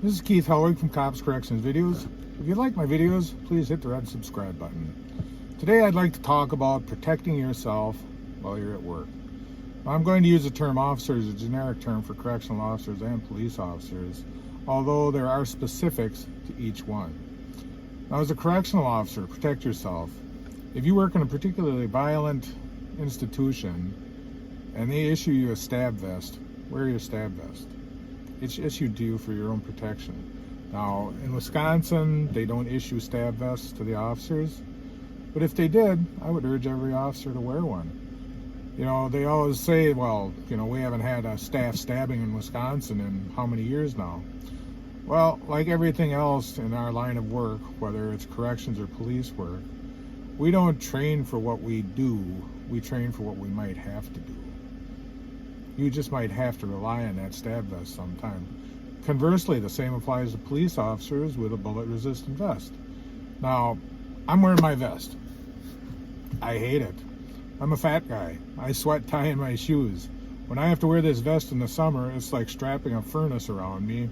This is Keith Helwig from Cops Corrections Videos. If you like my videos, please hit the red subscribe button. Today I'd like to talk about protecting yourself while you're at work. I'm going to use the term officer as a generic term for correctional officers and police officers, although there are specifics to each one. Now, as a correctional officer, protect yourself. If you work in a particularly violent institution and they issue you a stab vest, wear your stab vest. It's issued to you for your own protection. Now, in Wisconsin, they don't issue stab vests to the officers, but if they did, I would urge every officer to wear one. You know, they always say, well, you know, we haven't had a staff stabbing in Wisconsin in how many years now? Well, like everything else in our line of work, whether it's corrections or police work, we don't train for what we do, we train for what we might have to do. You just might have to rely on that stab vest sometime. Conversely, the same applies to police officers with a bullet-resistant vest. Now, I'm wearing my vest. I hate it. I'm a fat guy. I sweat tying my shoes. When I have to wear this vest in the summer, it's like strapping a furnace around me.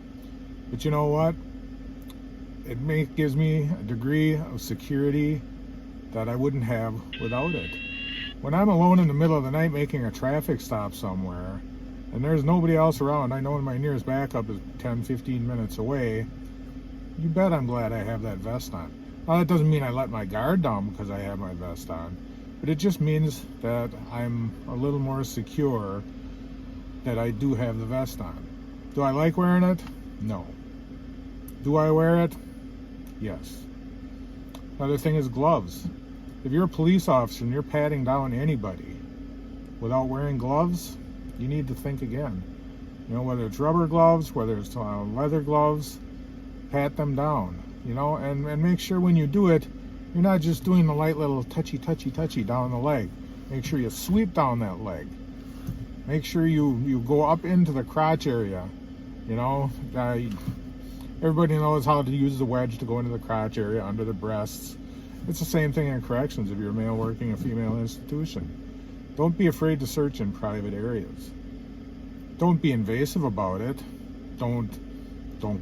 But you know what? It gives me a degree of security that I wouldn't have without it. When I'm alone in the middle of the night making a traffic stop somewhere, and there's nobody else around, I know my nearest backup is 10-15 minutes away, you bet I'm glad I have that vest on. Now, that doesn't mean I let my guard down because I have my vest on, but it just means that I'm a little more secure that I do have the vest on. Do I like wearing it? No. Do I wear it? Yes. Another thing is gloves. If you're a police officer and you're patting down anybody without wearing gloves, you need to think again. You know, whether it's rubber gloves, whether it's leather gloves, pat them down, you know, and make sure when you do it, you're not just doing the light little touchy down the leg. Make sure you sweep down that leg. Make sure you go up into the crotch area, you know. Everybody knows how to use the wedge to go into the crotch area, under the breasts. It's the same thing in corrections if you're a male working a female institution. Don't be afraid to search in private areas. Don't be invasive about it. Don't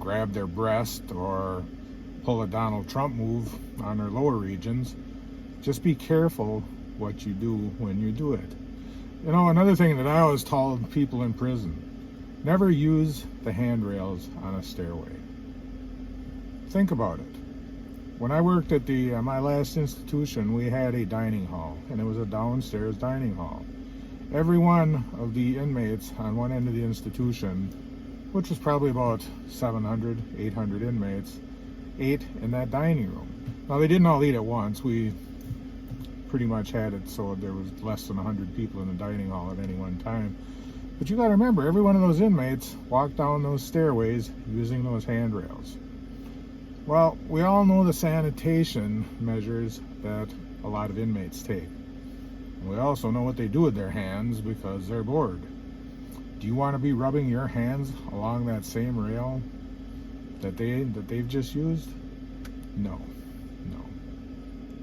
grab their breast or pull a Donald Trump move on their lower regions. Just be careful what you do when you do it. You know, another thing that I always told people in prison, never use the handrails on a stairway. Think about it. When I worked at my last institution, we had a dining hall, and it was a downstairs dining hall. Every one of the inmates on one end of the institution, which was probably about 700, 800 inmates, ate in that dining room. Now, they didn't all eat at once. We pretty much had it so there was less than 100 people in the dining hall at any one time. But you got to remember, every one of those inmates walked down those stairways using those handrails. Well, we all know the sanitation measures that a lot of inmates take. And we also know what they do with their hands because they're bored. Do you want to be rubbing your hands along that same rail that they've just used? No.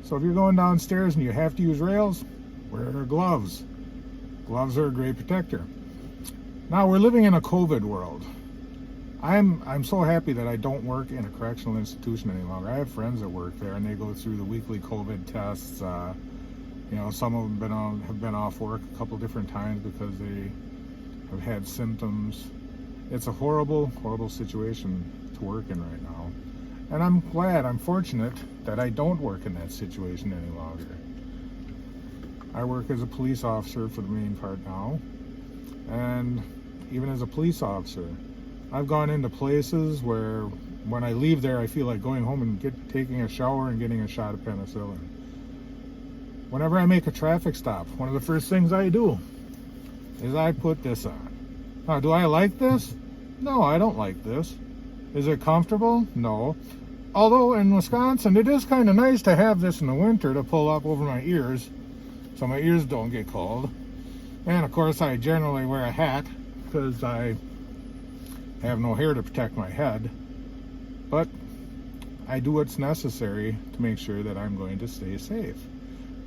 So if you're going downstairs and you have to use rails, wear gloves. Gloves are a great protector. Now, we're living in a COVID world. I'm so happy that I don't work in a correctional institution any longer. I have friends that work there, and they go through the weekly COVID tests. You know, some of them have been off work a couple different times because they have had symptoms. It's a horrible situation to work in right now. And I'm fortunate that I don't work in that situation any longer. I work as a police officer for the main part now, and even as a police officer, I've gone into places where when I leave there, I feel like going home and taking a shower and getting a shot of penicillin. Whenever I make a traffic stop, one of the first things I do is I put this on. Now, do I like this? No, I don't like this. Is it comfortable? No. Although in Wisconsin, it is kind of nice to have this in the winter to pull up over my ears so my ears don't get cold. And of course, I generally wear a hat because I have no hair to protect my head, but I do what's necessary to make sure that I'm going to stay safe.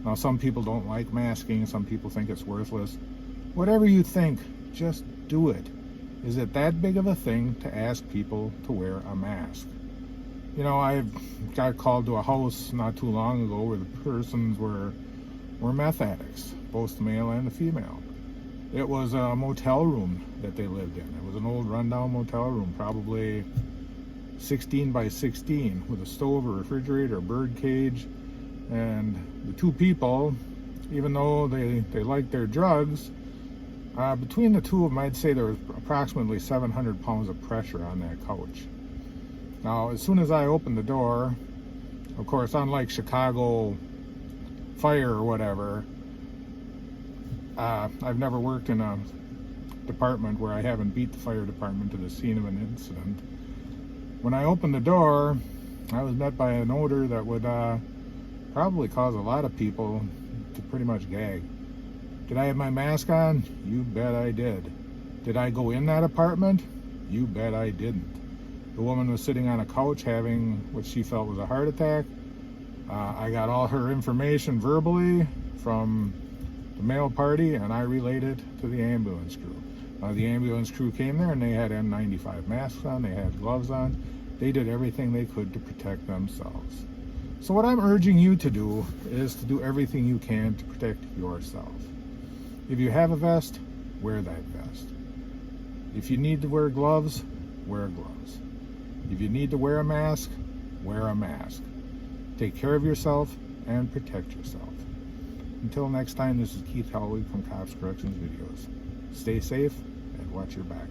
Now, some people don't like masking, some people think it's worthless. Whatever you think, just do it. Is it that big of a thing to ask people to wear a mask? You know, I got called to a house not too long ago where the persons were meth addicts, both the male and the female. It was a motel room that they lived in. It was an old rundown motel room, probably 16 by 16, with a stove, a refrigerator, a bird cage. And the two people, even though they liked their drugs, between the two of them, I'd say there was approximately 700 pounds of pressure on that couch. Now, as soon as I opened the door, of course, unlike Chicago fire or whatever, I've never worked in a department where I haven't beat the fire department to the scene of an incident. When I opened the door, I was met by an odor that would probably cause a lot of people to pretty much gag. Did I have my mask on? You bet I did. Did I go in that apartment? You bet I didn't. The woman was sitting on a couch having what she felt was a heart attack. I got all her information verbally from the male party, and I relayed it to the ambulance crew. The ambulance crew came there, and they had N95 masks on, they had gloves on. They did everything they could to protect themselves. So what I'm urging you to do is to do everything you can to protect yourself. If you have a vest, wear that vest. If you need to wear gloves, wear gloves. If you need to wear a mask, wear a mask. Take care of yourself and protect yourself. Until next time, this is Keith Hellwig from Cops Corrections Videos. Stay safe and watch your back.